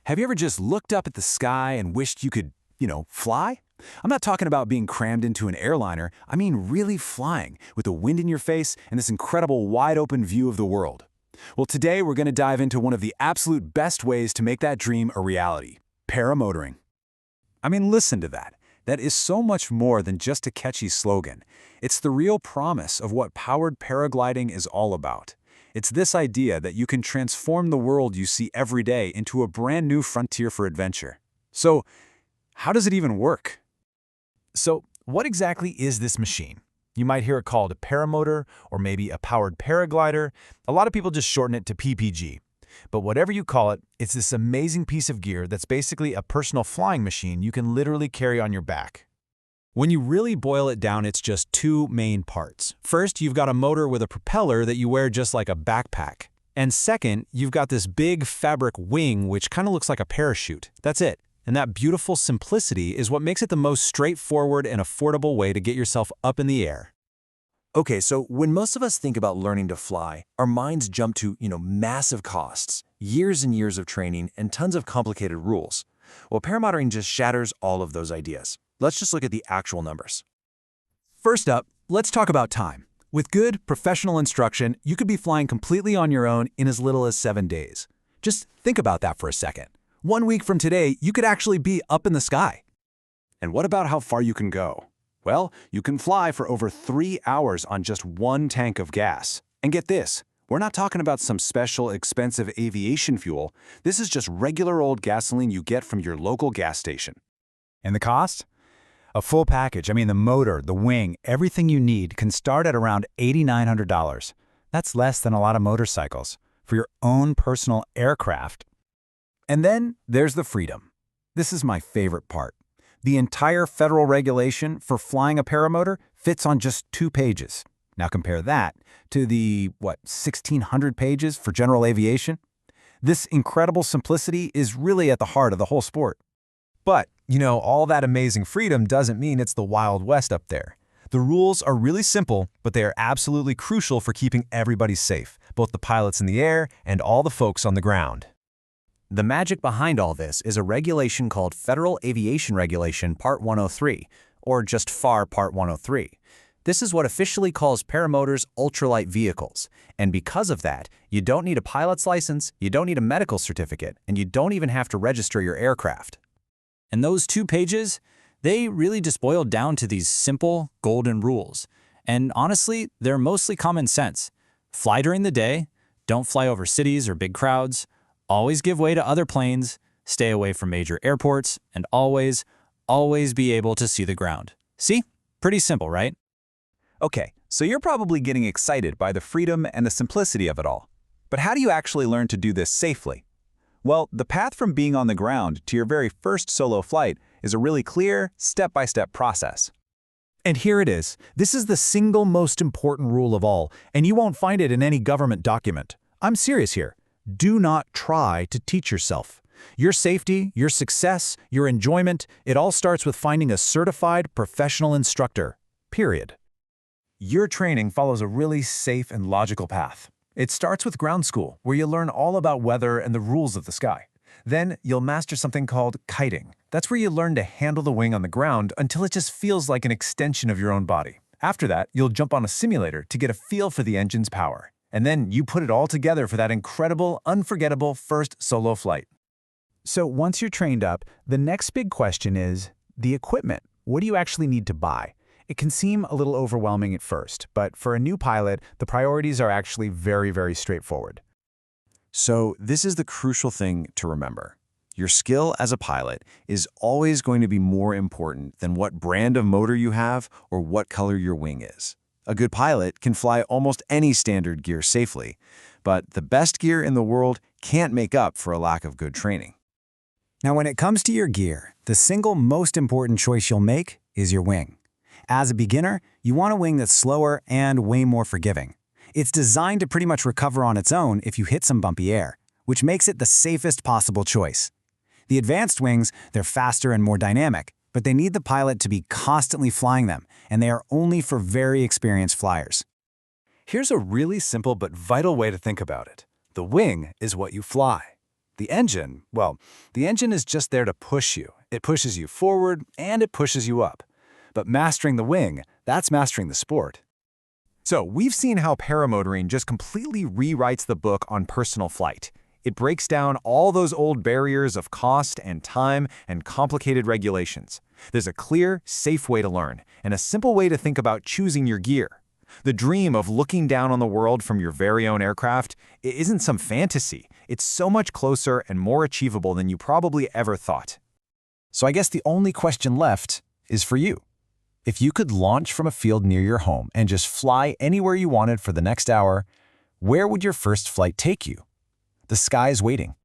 Have you ever just looked up at the sky and wished you could, fly? I'm not talking about being crammed into an airliner. I mean really flying, with the wind in your face and this incredible wide-open view of the world. Well, today we're going to dive into one of the absolute best ways to make that dream a reality: paramotoring. I mean, listen to that. That is so much more than just a catchy slogan. It's the real promise of what powered paragliding is all about. It's this idea that you can transform the world you see every day into a brand new frontier for adventure. So, how does it even work? So, what exactly is this machine? You might hear it called a paramotor or maybe a powered paraglider. A lot of people just shorten it to PPG. But whatever you call it, it's this amazing piece of gear that's basically a personal flying machine you can literally carry on your back. When you really boil it down, it's just two main parts. First, you've got a motor with a propeller that you wear just like a backpack. And second, you've got this big fabric wing which kind of looks like a parachute. That's it. And that beautiful simplicity is what makes it the most straightforward and affordable way to get yourself up in the air. Okay, so when most of us think about learning to fly, our minds jump to, massive costs, years and years of training, and tons of complicated rules. Well, paramotoring just shatters all of those ideas. Let's just look at the actual numbers. First up, let's talk about time. With good, professional instruction, you could be flying completely on your own in as little as 7 days. Just think about that for a second. 1 week from today, you could actually be up in the sky. And what about how far you can go? Well, you can fly for over 3 hours on just one tank of gas. And get this, we're not talking about some special, expensive aviation fuel. This is just regular old gasoline you get from your local gas station. And the cost? A full package, the motor, the wing, everything you need can start at around $8,900. That's less than a lot of motorcycles. For your own personal aircraft. And then there's the freedom. This is my favorite part. The entire federal regulation for flying a paramotor fits on just 2 pages. Now compare that to the, 1,600 pages for general aviation? This incredible simplicity is really at the heart of the whole sport. But, all that amazing freedom doesn't mean it's the Wild West up there. The rules are really simple, but they are absolutely crucial for keeping everybody safe, both the pilots in the air and all the folks on the ground. The magic behind all this is a regulation called Federal Aviation Regulation Part 103, or just FAR Part 103. This is what officially calls paramotors ultralight vehicles, and because of that, you don't need a pilot's license, you don't need a medical certificate, and you don't even have to register your aircraft. And those 2 pages, they really just boil down to these simple, golden rules. And honestly, they're mostly common sense. Fly during the day, don't fly over cities or big crowds, always give way to other planes, stay away from major airports, and always be able to see the ground. See? Pretty simple, right? Okay, so you're probably getting excited by the freedom and the simplicity of it all. But how do you actually learn to do this safely? Well, the path from being on the ground to your very first solo flight is a really clear, step-by-step process. And here it is. This is the single most important rule of all, and you won't find it in any government document. I'm serious here. Do not try to teach yourself. Your safety, your success, your enjoyment, it all starts with finding a certified professional instructor. Period. Your training follows a really safe and logical path. It starts with ground school, where you learn all about weather and the rules of the sky. Then you'll master something called kiting. That's where you learn to handle the wing on the ground until it just feels like an extension of your own body. After that, you'll jump on a simulator to get a feel for the engine's power. And then you put it all together for that incredible, unforgettable first solo flight. So once you're trained up, the next big question is the equipment. What do you actually need to buy? It can seem a little overwhelming at first, but for a new pilot, the priorities are actually very, very straightforward. So this is the crucial thing to remember. Your skill as a pilot is always going to be more important than what brand of motor you have or what color your wing is. A good pilot can fly almost any standard gear safely, but the best gear in the world can't make up for a lack of good training. Now, when it comes to your gear, the single most important choice you'll make is your wing. As a beginner, you want a wing that's slower and way more forgiving. It's designed to pretty much recover on its own if you hit some bumpy air, which makes it the safest possible choice. The advanced wings, they're faster and more dynamic, but they need the pilot to be constantly flying them, and they are only for very experienced flyers. Here's a really simple but vital way to think about it. The wing is what you fly. The engine, well, the engine is just there to push you. It pushes you forward and it pushes you up. But mastering the wing, that's mastering the sport. So we've seen how paramotoring just completely rewrites the book on personal flight. It breaks down all those old barriers of cost and time and complicated regulations. There's a clear, safe way to learn, and a simple way to think about choosing your gear. The dream of looking down on the world from your very own aircraft isn't some fantasy. It's so much closer and more achievable than you probably ever thought. So I guess the only question left is for you. If you could launch from a field near your home and just fly anywhere you wanted for the next hour, where would your first flight take you? The sky is waiting.